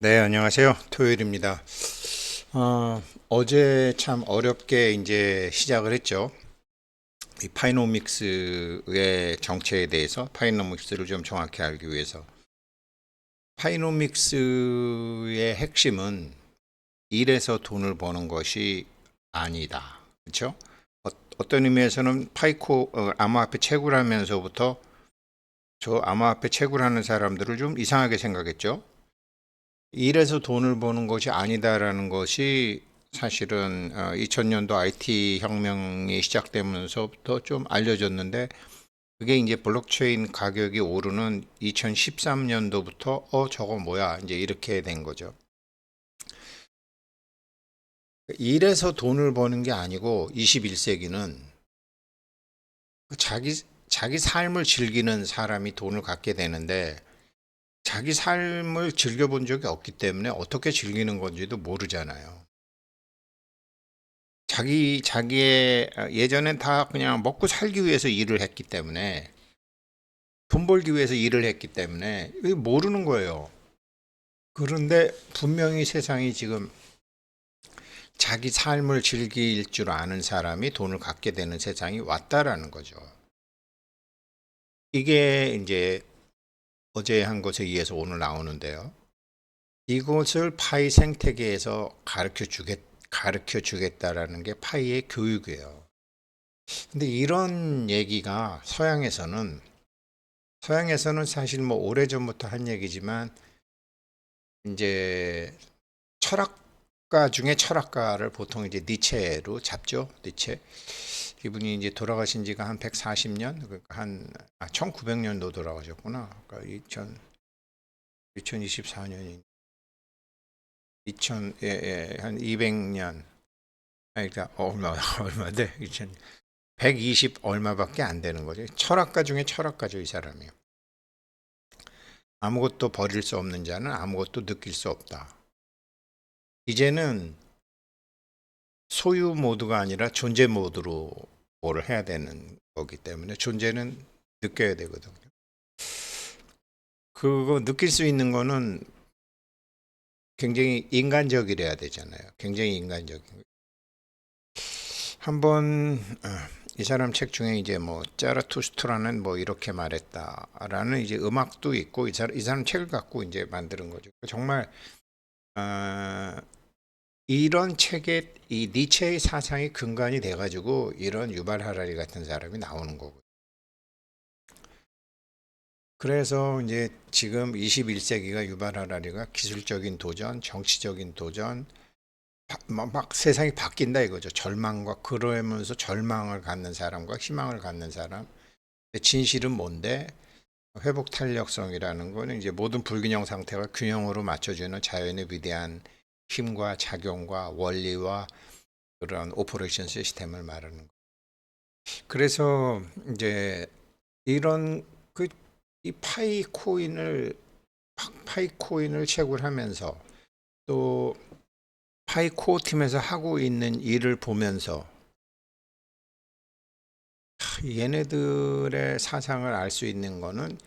네, 안녕하세요. 토요일입니다. 어제 참 어렵게 이제 시작을 했죠. 이 파이노믹스의 정체에 대해서 파이노믹스를 좀 정확히 알기 위해서. 파이노믹스의 핵심은 일에서 돈을 버는 것이 아니다. 그렇죠? 어떤 의미에서는 암호화폐 채굴하면서부터 저 암호화폐 채굴하는 사람들을 좀 이상하게 생각했죠. 일에서 돈을 버는 것이 아니다라는 것이 사실은 2000년도 IT 혁명이 시작되면서부터 좀 알려졌는데 그게 이제 블록체인 가격이 오르는 2013년도부터 저거 뭐야 이제 이렇게 된 거죠. 일에서 돈을 버는 게 아니고 21세기는 자기 자기 삶을 즐기는 사람이 돈을 갖게 되는데 자기 삶을 즐겨본 적이 없기 때문에 어떻게 즐기는 건지도 모르잖아요. 자기의 예전엔 다 그냥 먹고 살기 위해서 일을 했기 때문에 돈 벌기 위해서 일을 했기 때문에 모르는 거예요. 그런데 분명히 세상이 지금 자기 삶을 즐길 줄 아는 사람이 돈을 갖게 되는 세상이 왔다라는 거죠. 이게 이제 어제 한 것에 의해서 오늘 나오는데요. 이것을 파이 생태계에서 가르쳐 주겠다라는 게 파이의 교육이에요. 근데 이런 얘기가 서양에서는 사실 뭐 오래전부터 한 얘기지만 이제 철학가 중에 철학가를 보통 이제 니체로 잡죠. 니체. 이분이 이제 돌아가신 지가 한 140년, 그러니까 1900년도 돌아가셨구나. 그러니까 2024년이 한 200년. 그러니까 얼마인데? 120 얼마밖에 안 되는 거죠. 철학가 중에 철학가죠, 이 사람이. 아무것도 버릴 수 없는 자는 아무것도 느낄 수 없다. 이제는 소유 모드가 아니라 존재 모드로 뭐를 해야 되는 거기 때문에 존재는 느껴야 되거든요. 그거 느낄 수 있는 거는 굉장히 인간적이래야 되잖아요. 굉장히 인간적인. 한번 이 사람 책 중에 이제 뭐 짜라투스트라는 뭐 이렇게 말했다라는 이제 음악도 있고 이 사람 책을 갖고 이제 만드는 거죠. 정말 어, 이런 책에 이 니체의 사상이 근간이 돼가지고 이런 유발 하라리 같은 사람이 나오는 거고. 그래서 이제 지금 21세기가 유발 하라리가 기술적인 도전, 정치적인 도전, 막 세상이 바뀐다 이거죠. 절망과 그러면서 절망을 갖는 사람과 희망을 갖는 사람. 진실은 뭔데? 회복 탄력성이라는 거는 이제 모든 불균형 상태가 균형으로 맞춰주는 자연의 위대한 힘과 작용과 원리와 그런 오퍼레이션 시스템을 말하는 거. 그래서 이제 이런 그 이 파이코인을 채굴하면서 또 파이코 팀에서 하고 있는 일을 보면서 얘네들의 사상을 알 수 있는 거는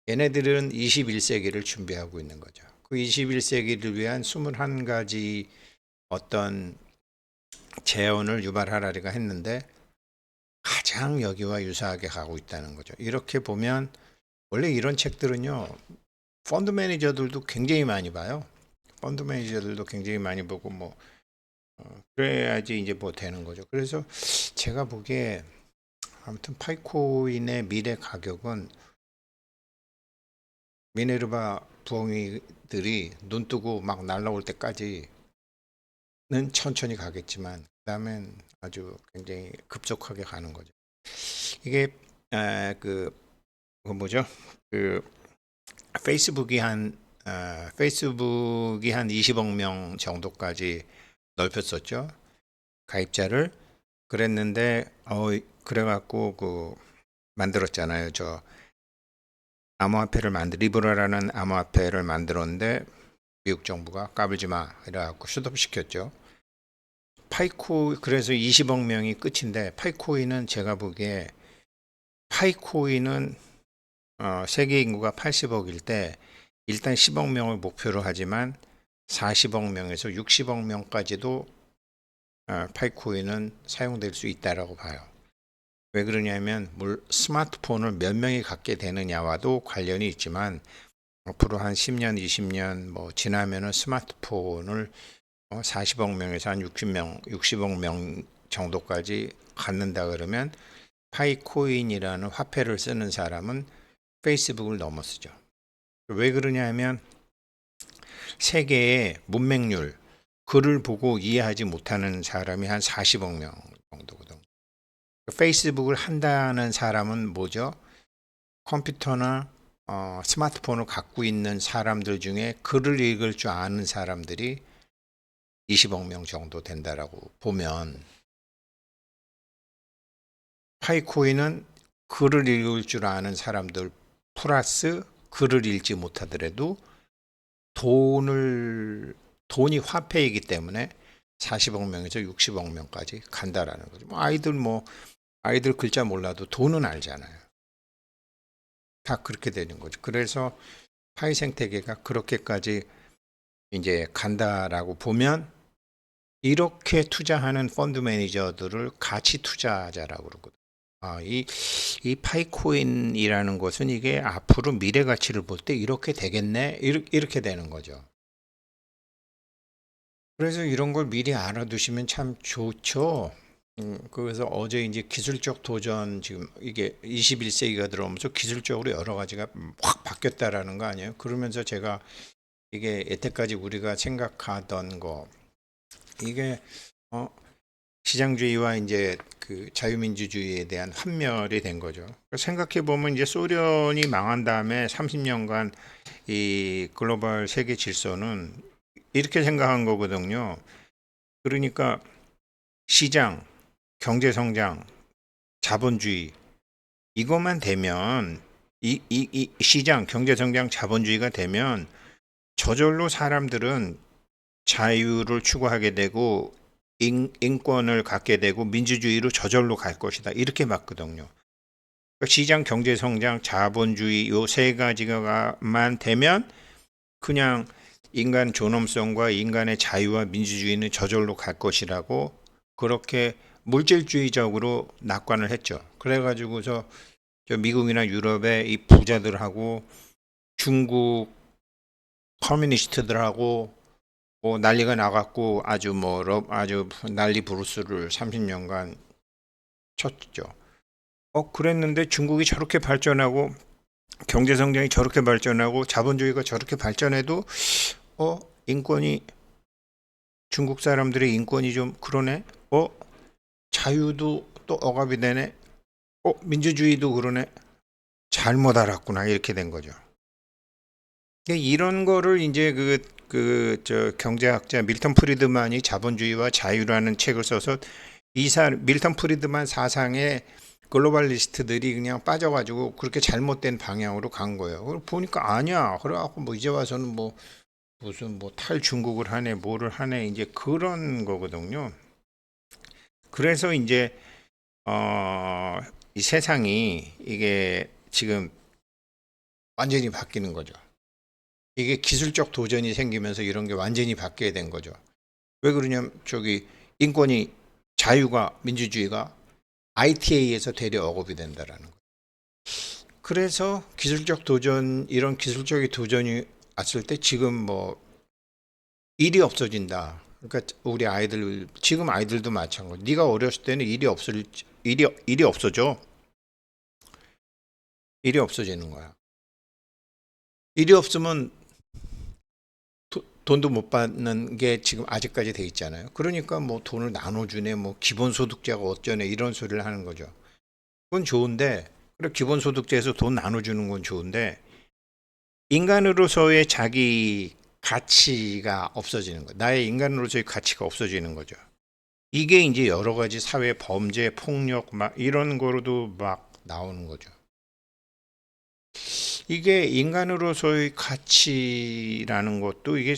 얘네들은 21세기를 준비하고 있는 거죠. 그 21세기를 위한 21가지 어떤 제언을 유발 하라리가 했는데 가장 여기와 유사하게 가고 있다는 거죠. 이렇게 보면 원래 이런 책들은요. 펀드 매니저들도 굉장히 많이 봐요. 펀드 매니저들도 굉장히 많이 보고 뭐 그래야지 이제 뭐 되는 거죠. 그래서 제가 보기에 아무튼 파이코인의 미래 가격은 미네르바 부엉이들이 눈 뜨고 막 날라올 때까지는 천천히 가겠지만 그다음엔 아주 굉장히 급속하게 가는 거죠. 이게 그 뭐죠? 그 페이스북이 한 20억 명 정도까지 넓혔었죠. 가입자를. 그랬는데 그래갖고 만들었잖아요. 저 리브라라는 암호화폐를 만들었는데 미국 정부가 까불지 마 이래갖고 슛업시켰죠. 그래서 20억 명이 끝인데 파이코인은 세계 인구가 80억일 때 일단 10억 명을 목표로 하지만 40억 명에서 60억 명까지도 파이코인은 사용될 수 있다라고 봐요. 왜 그러냐면 스마트폰을 몇 명이 갖게 되느냐와도 관련이 있지만 앞으로 한 10년, 20년 뭐 지나면은 스마트폰을 40억 명에서 한 60억 명 정도까지 갖는다 그러면 파이코인이라는 화폐를 쓰는 사람은 페이스북을 넘어서죠. 왜 그러냐 하면 세계의 문맹률, 글을 보고 이해하지 못하는 사람이 한 40억 명 정도거든. 페이스북을 한다는 사람은 뭐죠? 컴퓨터나 스마트폰을 갖고 있는 사람들 중에 글을 읽을 줄 아는 사람들이 20억 명 정도 된다라고 보면 파이코인은 글을 읽을 줄 아는 사람들 플러스 글을 읽지 못하더라도 돈이 화폐이기 때문에 40억 명에서 60억 명까지 간다라는 거죠. 아이들 글자 몰라도 돈은 알잖아요. 다 그렇게 되는 거죠. 그래서 파이 생태계가 그렇게까지 이제 간다라고 보면 이렇게 투자하는 펀드 매니저들을 가치 투자자라고 그러거든요. 이 파이코인이라는 것은 이게 앞으로 미래 가치를 볼 때 이렇게 되겠네? 이렇게 되는 거죠. 그래서 이런 걸 미리 알아두시면 참 좋죠. 그래서 어제 이제 기술적 도전, 지금 이게 21세기가 들어오면서 기술적으로 여러 가지가 확 바뀌었다라는 거 아니에요? 그러면서 제가 이게 여태까지 우리가 생각하던 거, 이게 시장주의와 이제 그 자유민주주의에 대한 환멸이 된 거죠. 생각해 보면 이제 소련이 망한 다음에 30년간 이 글로벌 세계 질서는 이렇게 생각한 거거든요. 그러니까 시장, 경제 성장, 자본주의 이것만 되면 이 시장, 경제 성장, 자본주의가 되면 저절로 사람들은 자유를 추구하게 되고 인권을 갖게 되고 민주주의로 저절로 갈 것이다. 이렇게 봤거든요. 시장, 경제 성장, 자본주의 요 세 가지가만 되면 그냥 인간 존엄성과 인간의 자유와 민주주의는 저절로 갈 것이라고 그렇게 물질주의적으로 낙관을 했죠. 그래가지고서 미국이나 유럽의 이 부자들하고 중국 커뮤니스트들하고 뭐 난리가 나갔고 아주 난리 부르스를 30년간 쳤죠. 그랬는데 중국이 저렇게 발전하고 경제 성장이 저렇게 발전하고 자본주의가 저렇게 발전해도 인권이 중국 사람들의 인권이 좀 그러네. 자유도 또 억압이 되네. 민주주의도 그러네. 잘못 알았구나. 이렇게 된 거죠. 이런 거를 이제 경제학자 밀턴 프리드만이 자본주의와 자유라는 책을 써서 밀턴 프리드만 사상에 글로벌리스트들이 그냥 빠져가지고 그렇게 잘못된 방향으로 간 거예요. 보니까 아니야. 그래갖고 뭐 이제 와서는 무슨 탈중국을 하네, 뭐를 하네, 이제 그런 거거든요. 그래서 이제 이 세상이 이게 지금 완전히 바뀌는 거죠. 이게 기술적 도전이 생기면서 이런 게 완전히 바뀌게 된 거죠. 왜 그러냐면 인권이 자유가 민주주의가 ITA에서 되려 억압이 된다라는 거예요. 그래서 이런 기술적인 도전이 왔을 때 지금 일이 없어진다. 그러니까 우리 아이들, 지금 아이들도 마찬가지. 네가 어렸을 때는 일이 없어져. 일이 없어지는 거야. 일이 없으면 돈도 못 받는 게 지금 아직까지 돼 있잖아요. 그러니까 돈을 나눠주네, 기본소득자가 어쩌네 이런 소리를 하는 거죠. 그건 좋은데, 그래 기본소득자에서 돈 나눠주는 건 좋은데 인간으로서의 자기 가치가 없어지는 거예요. 나의 인간으로서의 가치가 없어지는 거죠. 이게 이제 여러 가지 사회 범죄, 폭력 이런 거로도 나오는 거죠. 이게 인간으로서의 가치라는 것도 이게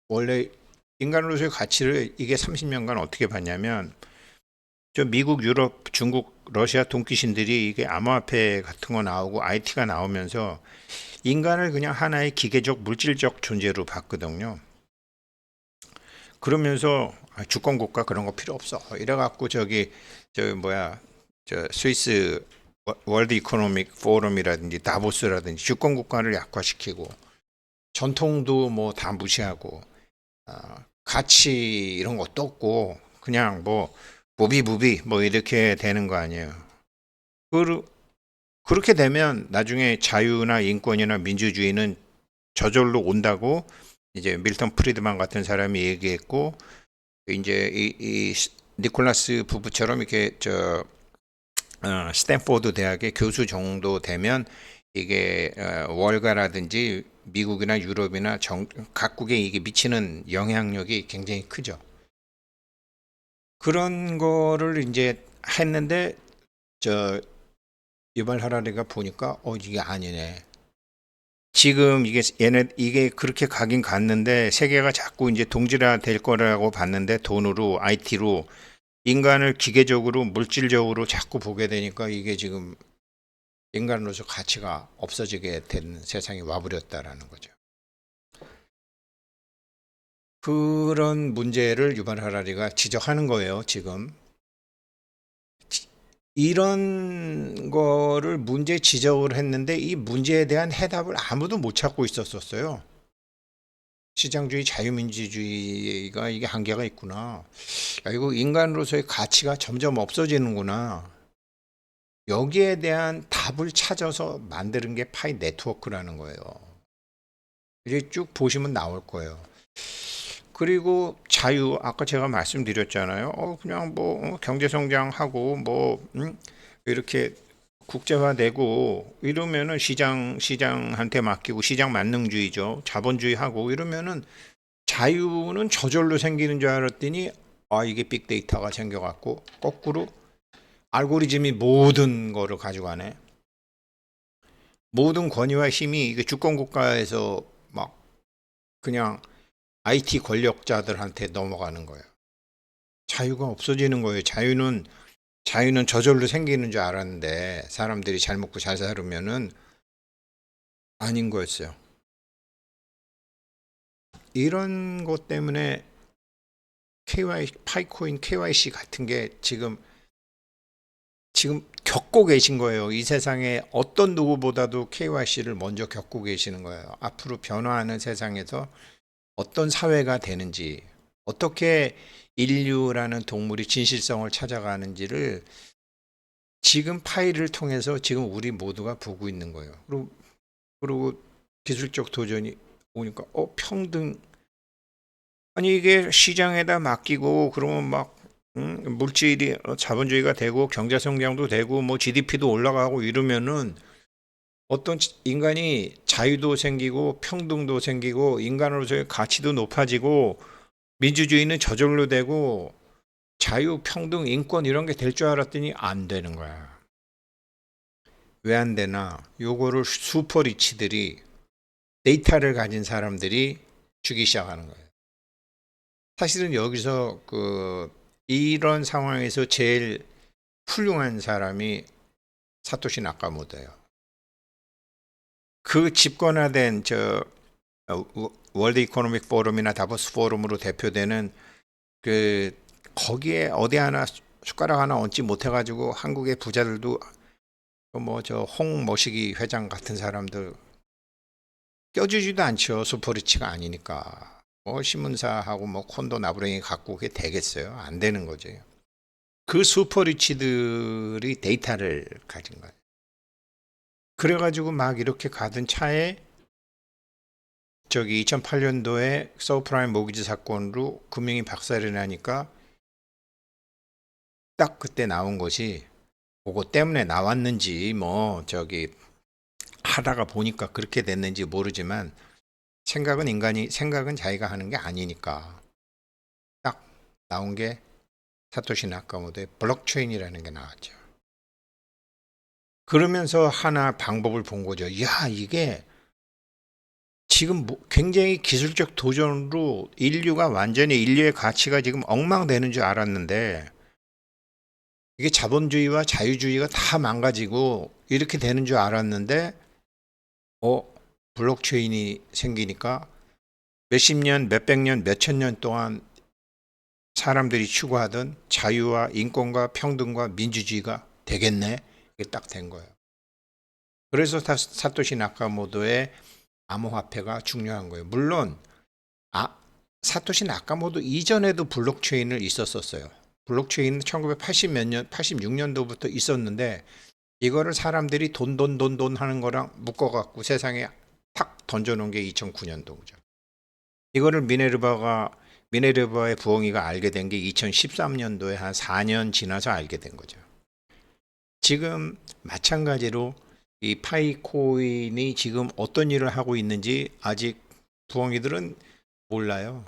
원래 인간으로서의 가치를 이게 30년간 어떻게 봤냐면 미국, 유럽, 중국, 러시아 돈귀신들이 이게 암호화폐 같은 거 나오고 IT가 나오면서 인간을 그냥 하나의 기계적 물질적 존재로 봤거든요. 그러면서 주권 국가 그런 거 필요 없어. 이래갖고 저 스위스 월드 이코노믹 포럼이라든지 다보스라든지 주권 국가를 약화시키고 전통도 뭐 다 무시하고 가치 이런 것도 없고 그냥 뭐 무비무비 뭐 이렇게 되는 거 아니에요. 그렇게 되면 나중에 자유나 인권이나 민주주의는 저절로 온다고 이제 밀턴 프리드만 같은 사람이 얘기했고, 이제 이 니콜라스 부부처럼 이렇게 스탠포드 대학의 교수 정도 되면 이게 월가라든지 미국이나 유럽이나 각국에 이게 미치는 영향력이 굉장히 크죠. 그런 거를 이제 했는데 유발 하라리가 보니까 이게 아니네. 지금 이게 그렇게 가긴 갔는데 세계가 자꾸 이제 동질화 될 거라고 봤는데 돈으로 IT로 인간을 기계적으로 물질적으로 자꾸 보게 되니까 이게 지금 인간으로서 가치가 없어지게 된 세상이 와버렸다라는 거죠. 그런 문제를 유발 하라리가 지적하는 거예요, 지금. 이런 거를 문제 지적을 했는데 이 문제에 대한 해답을 아무도 못 찾고 있었어요. 시장주의, 자유민주주의가 이게 한계가 있구나. 이거 인간으로서의 가치가 점점 없어지는구나. 여기에 대한 답을 찾아서 만드는 게 파이 네트워크라는 거예요. 이제 쭉 보시면 나올 거예요. 그리고 자유, 아까 제가 말씀드렸잖아요. 그냥 뭐 경제성장하고 이렇게 국제화되고 이러면은 시장한테 맡기고 시장 만능주의죠. 자본주의하고 이러면은 자유는 저절로 생기는 줄 알았더니 이게 빅데이터가 생겨갖고 거꾸로 알고리즘이 모든 거를 가져가네. 모든 권위와 힘이 이게 주권 국가에서 막 그냥 IT 권력자들한테 넘어가는 거예요. 자유가 없어지는 거예요. 자유는 저절로 생기는 줄 알았는데 사람들이 잘 먹고 잘 살으면은 아닌 거였어요. 이런 것 때문에 파이코인 KYC 같은 게 지금 겪고 계신 거예요. 이 세상에 어떤 누구보다도 KYC를 먼저 겪고 계시는 거예요. 앞으로 변화하는 세상에서 어떤 사회가 되는지, 어떻게 인류라는 동물이 진실성을 찾아가는지를 지금 파일을 통해서 지금 우리 모두가 보고 있는 거예요. 그리고 기술적 도전이 오니까 평등, 아니 이게 시장에다 맡기고 그러면 막 물질이 자본주의가 되고 경제 성장도 되고 뭐 GDP도 올라가고 이러면은 어떤 인간이 자유도 생기고 평등도 생기고 인간으로서의 가치도 높아지고 민주주의는 저절로 되고 자유, 평등, 인권 이런 게 될 줄 알았더니 안 되는 거야. 왜 안 되나? 요거를 슈퍼리치들이 데이터를 가진 사람들이 주기 시작하는 거예요. 사실은 여기서 이런 상황에서 제일 훌륭한 사람이 사토시 나카모토예요. 그 집권화된 월드 이코노믹 포럼이나 다보스 포럼으로 대표되는 거기에 어디 하나 숟가락 하나 얹지 못해가지고 한국의 부자들도 홍머시기 회장 같은 사람들 껴주지도 않죠. 슈퍼리치가 아니니까. 신문사하고 콘도 나부랭이 갖고 그게 되겠어요? 안 되는 거죠. 그 슈퍼리치들이 데이터를 가진 거예요. 그래가지고 막 이렇게 가던 차에 2008년도에 서브프라임 모기지 사건으로 금융이 박살이 나니까 딱 그때 나온 것이 그거 때문에 나왔는지 하다가 보니까 그렇게 됐는지 모르지만 생각은 자기가 하는 게 아니니까 딱 나온 게 사토시 나카모토의 블록체인이라는 게 나왔죠. 그러면서 하나 방법을 본 거죠. 이게 지금 굉장히 기술적 도전으로 인류의 가치가 지금 엉망되는 줄 알았는데 이게 자본주의와 자유주의가 다 망가지고 이렇게 되는 줄 알았는데 블록체인이 생기니까 몇십 년, 몇백 년, 몇천 년 동안 사람들이 추구하던 자유와 인권과 평등과 민주주의가 되겠네. 이게 딱 된 거예요. 그래서 사토시 나카모토의 암호화폐가 중요한 거예요. 물론 사토시 나카모토 이전에도 블록체인을 있었어요. 블록체인은 1980 몇 년, 86년도부터 있었는데 이거를 사람들이 돈 하는 거랑 묶어갖고 세상에 탁 던져놓은 게 2009년도죠. 이거를 미네르바의 부엉이가 알게 된 게 2013년도에 한 4년 지나서 알게 된 거죠. 지금 마찬가지로 이 파이코인이 지금 어떤 일을 하고 있는지 아직 부엉이들은 몰라요.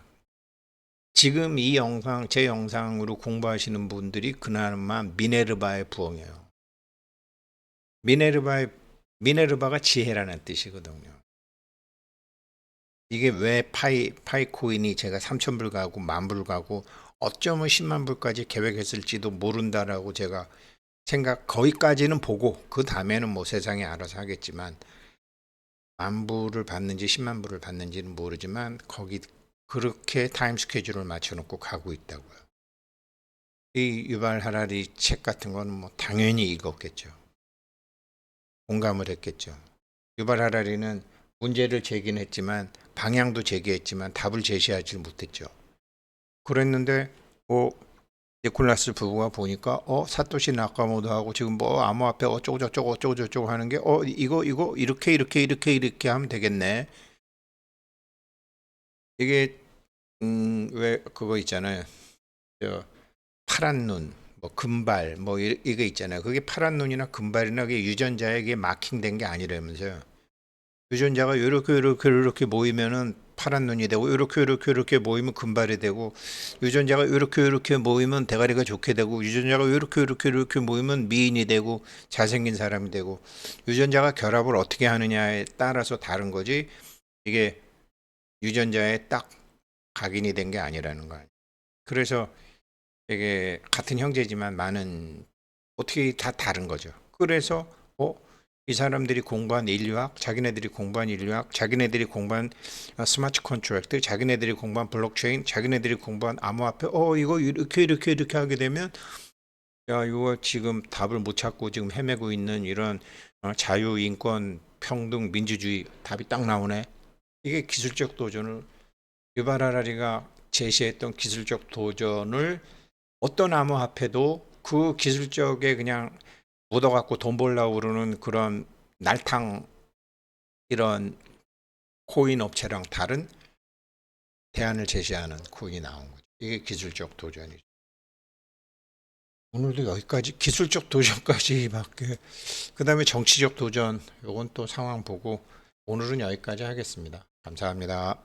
지금 이 영상, 제 영상으로 공부하시는 분들이 그나마 미네르바의 부엉이에요. 미네르바가 지혜라는 뜻이거든요. 이게 왜 파이코인이 제가 3,000불 가고 10,000불 가고 어쩌면 10만 불까지 계획했을지도 모른다라고 제가 거기까지는 보고 그 다음에는 뭐 세상이 알아서 하겠지만 10,000불을 받는지 10만 불을 받는지는 모르지만 거기 그렇게 타임 스케줄을 맞춰놓고 가고 있다고요. 이 유발 하라리 책 같은 거는 뭐 당연히 읽었겠죠. 공감을 했겠죠. 유발 하라리는 문제를 제기는 했지만 방향도 제기했지만 답을 제시하지 못했죠. 그랬는데 니콜라스 부부가 보니까 사토시 나카모토하고 지금 뭐 암호화폐 어쩌고저쩌고 하는 게 이거 이렇게 하면 되겠네. 이게 왜 그거 있잖아요. 파란 눈, 뭐 금발, 뭐 이게 있잖아요. 그게 파란 눈이나 금발이나 그게 유전자에게 마킹된 게 아니라면서요. 유전자가 이렇게 모이면은 파란 눈이 되고 이렇게 모이면 금발이 되고 유전자가 이렇게 모이면 대가리가 좋게 되고 유전자가 이렇게 모이면 미인이 되고 잘생긴 사람이 되고 유전자가 결합을 어떻게 하느냐에 따라서 다른 거지 이게 유전자에 딱 각인이 된 게 아니라는 거예요. 그래서 이게 같은 형제지만 많은 어떻게 다 다른 거죠. 그래서 이 사람들이 공부한 인류학, 자기네들이 공부한 인류학, 자기네들이 공부한 스마트 컨트랙트, 자기네들이 공부한 블록체인, 자기네들이 공부한 암호화폐, 이거 이렇게 하게 되면 야, 이거 지금 답을 못 찾고 지금 헤매고 있는 이런 자유, 인권, 평등, 민주주의 답이 딱 나오네. 이게 기술적 도전을 유발 하라리가 제시했던 기술적 도전을 어떤 암호화폐도 그 기술적에 그냥 묻어갖고 돈 벌려고 그러는 그런 날탕 이런 코인 업체랑 다른 대안을 제시하는 코인이 나온 거죠. 이게 기술적 도전이죠. 오늘도 여기까지 기술적 도전까지밖에 그 다음에 정치적 도전 요건 또 상황 보고 오늘은 여기까지 하겠습니다. 감사합니다.